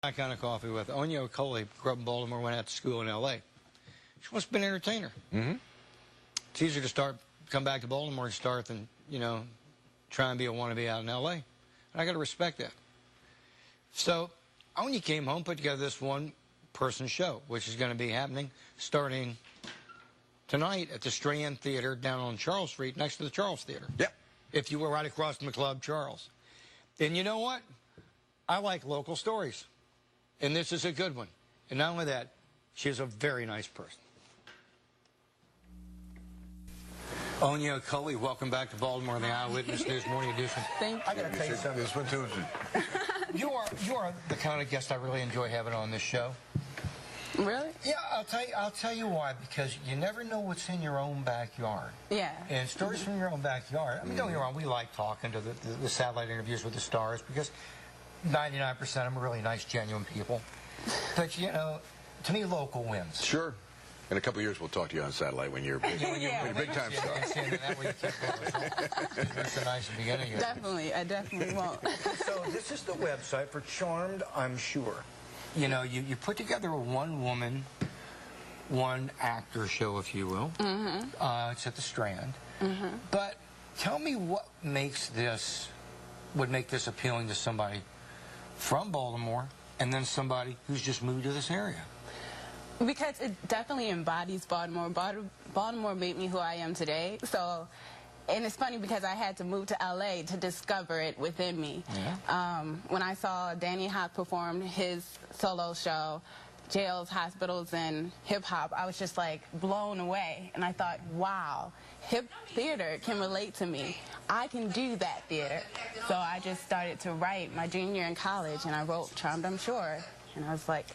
I kind of coffee with Onyi grew up in Baltimore, went out to school in L.A. She wants to be an entertainer. It's easier to come back to Baltimore and start than, try and be a wannabe out in L.A. And I got to respect that. So Onyi came home, put together this one-person show, which is going to be happening starting tonight at the Strand Theater down on Charles Street, next to the Charles Theater. Yep. If you were right across from the Club Charles. And you know what? I like local stories. And this is a good one. And not only that, she is a very nice person. Onyi, welcome back to Baltimore, the Eyewitness News Morning Edition. Thank you. I got to tell you something. This one too. You are the kind of guest I really enjoy having on this show. Really? Yeah, I'll tell you why. Because you never know what's in your own backyard. Yeah. And stories from your own backyard. I mean, don't get me wrong. We like talking to the satellite interviews with the stars because 99% of them are really nice, genuine people. But, to me, local wins. Sure. In a couple of years, we'll talk to you on satellite when you're big time star. That way you keep going. That's so nice at the beginning. Definitely. I definitely won't. So this is the website for Charmed, I'm sure. You put together a one-woman, one-actor show, if you will. It's at the Strand. But tell me what would make this appealing to somebody from Baltimore and then somebody who's just moved to this area. Because it definitely embodies Baltimore. Baltimore made me who I am today. So, and it's funny because I had to move to LA to discover it within me. Yeah. When I saw Danny Hop perform his solo show, Jails, Hospitals, and Hip Hop, I was just like blown away. And I thought, wow, hip theater can relate to me. I can do that theater. So I just started to write my junior year in college, and I wrote Charmed, I'm Sure. And I was like,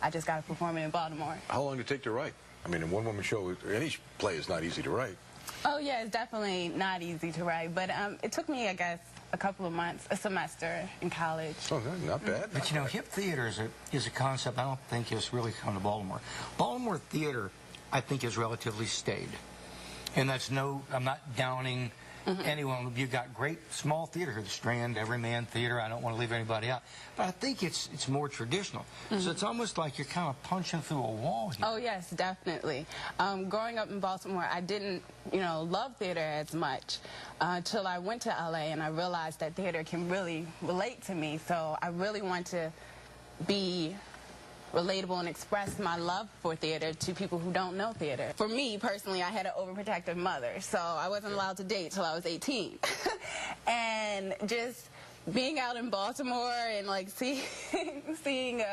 I just got to perform it in Baltimore. How long did it take to write? I mean, in one-woman show, any play is not easy to write. Oh, yeah, it's definitely not easy to write. But it took me, I guess, a couple of months, a semester in college. Oh, not bad. But, hip theater is a concept I don't think has really come to Baltimore. Baltimore theater, I think, is relatively staid. And I'm not downing anyone. You've got great small theater here, the Strand, Everyman Theater. I don't want to leave anybody out. But I think it's more traditional. So it's almost like you're kind of punching through a wall here. Oh, yes, definitely. Growing up in Baltimore, I didn't, love theater as much until I went to LA and I realized that theater can really relate to me. So I really want to be relatable and express my love for theater to people who don't know theater. For me, personally, I had an overprotective mother, so I wasn't allowed to date till I was 18. And just being out in Baltimore and like seeing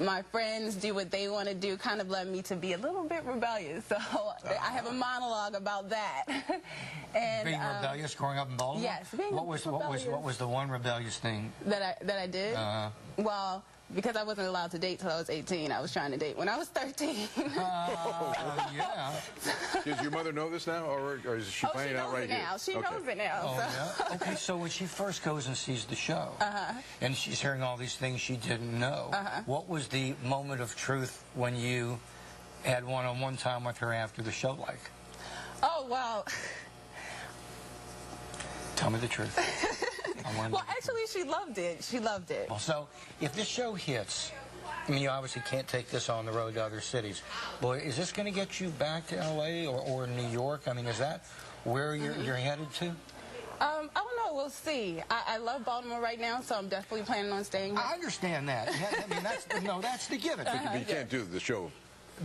my friends do what they want to do kind of led me to be a little bit rebellious. So I have a monologue about that. And being rebellious growing up in Baltimore? Yes. What was the one rebellious thing that I did? Well, because I wasn't allowed to date till I was 18, I was trying to date when I was 13. Yeah. Does your mother know this now, or is she finding out right now? here? She knows it now. Oh, So. yeah? Okay, so when she first goes and sees the show, and she's hearing all these things she didn't know, what was the moment of truth when you had one-on-one time with her after the show like? Oh, well. Tell me the truth. Well, actually, she loved it. She loved it. So, if this show hits, I mean, you obviously can't take this on the road to other cities. Boy, is this going to get you back to L.A. or New York? I mean, is that where you're headed to? I don't know. We'll see. I love Baltimore right now, so I'm definitely planning on staying here. I understand that. I mean, that's the given. But you can't do the show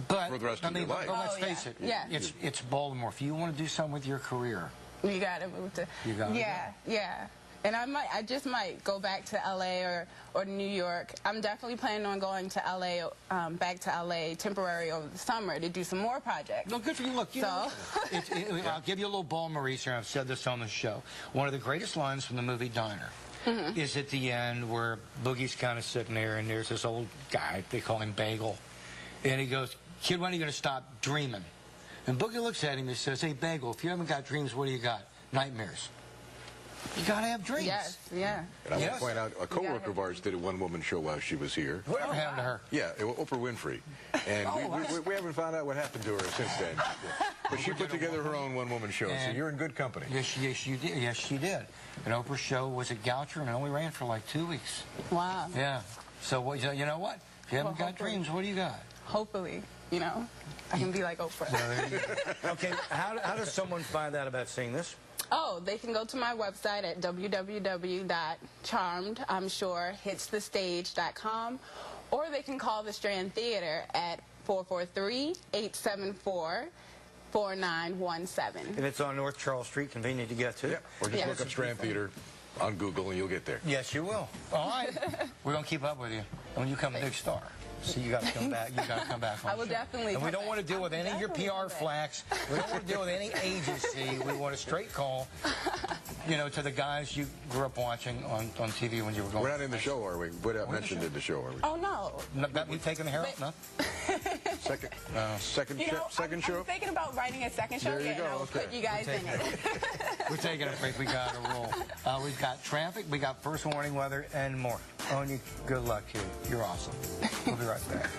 for the rest of your life. But let's face it. Yeah. It's Baltimore. If you want to do something with your career, you got to move to. You got to. Yeah. And I just might go back to LA or New York. I'm definitely planning on going to LA, back to LA temporary over the summer to do some more projects. No, good for you. Look, I'll give you a little Baltimore here. I've said this on the show. One of the greatest lines from the movie Diner is at the end where Boogie's kind of sitting there and there's this old guy, they call him Bagel, and he goes, "Kid, when are you going to stop dreaming?" And Boogie looks at him and says, "Hey, Bagel, if you haven't got dreams, what do you got? Nightmares." You gotta have dreams. Yes, yeah. And I want to point out, a co-worker of ours did a one-woman show while she was here. Whatever happened to her? Yeah, Oprah Winfrey. And we haven't found out what happened to her since then. But she put together her own one-woman show, so you're in good company. Yes, you did. Yes, she did. And Oprah's show was at Goucher, and it only ran for like 2 weeks. Wow. Yeah. So you know what? If you haven't got dreams, what do you got? Hopefully, you know, I can be like Oprah. Okay, how does someone find out about seeing this? Oh, they can go to my website at www.charmedimsurehitsthestage.com, or they can call the Strand Theater at 443-874-4917. And it's on North Charles Street, convenient to get to. Yeah, or just look up Strand Theater on Google and you'll get there. Yes, you will. All right. We're going to keep up with you. When you become a big star. So you got to come back. You got to come back. I will definitely. And we don't want to deal with any of your PR flacks. We don't want to deal with any agency. We want a straight call, you know, to the guys you grew up watching on TV when you were going. We're not in the show, are we? We're not mentioned in the show, are we? Oh no. About me taking the hair off? No. Second show. I'm thinking about writing a second show. There you go. And I'll put you guys in it. We're taking a break. We got to roll. We've got traffic. We got first warning weather and more. Onyi, good luck to you. You're awesome. We'll be right back.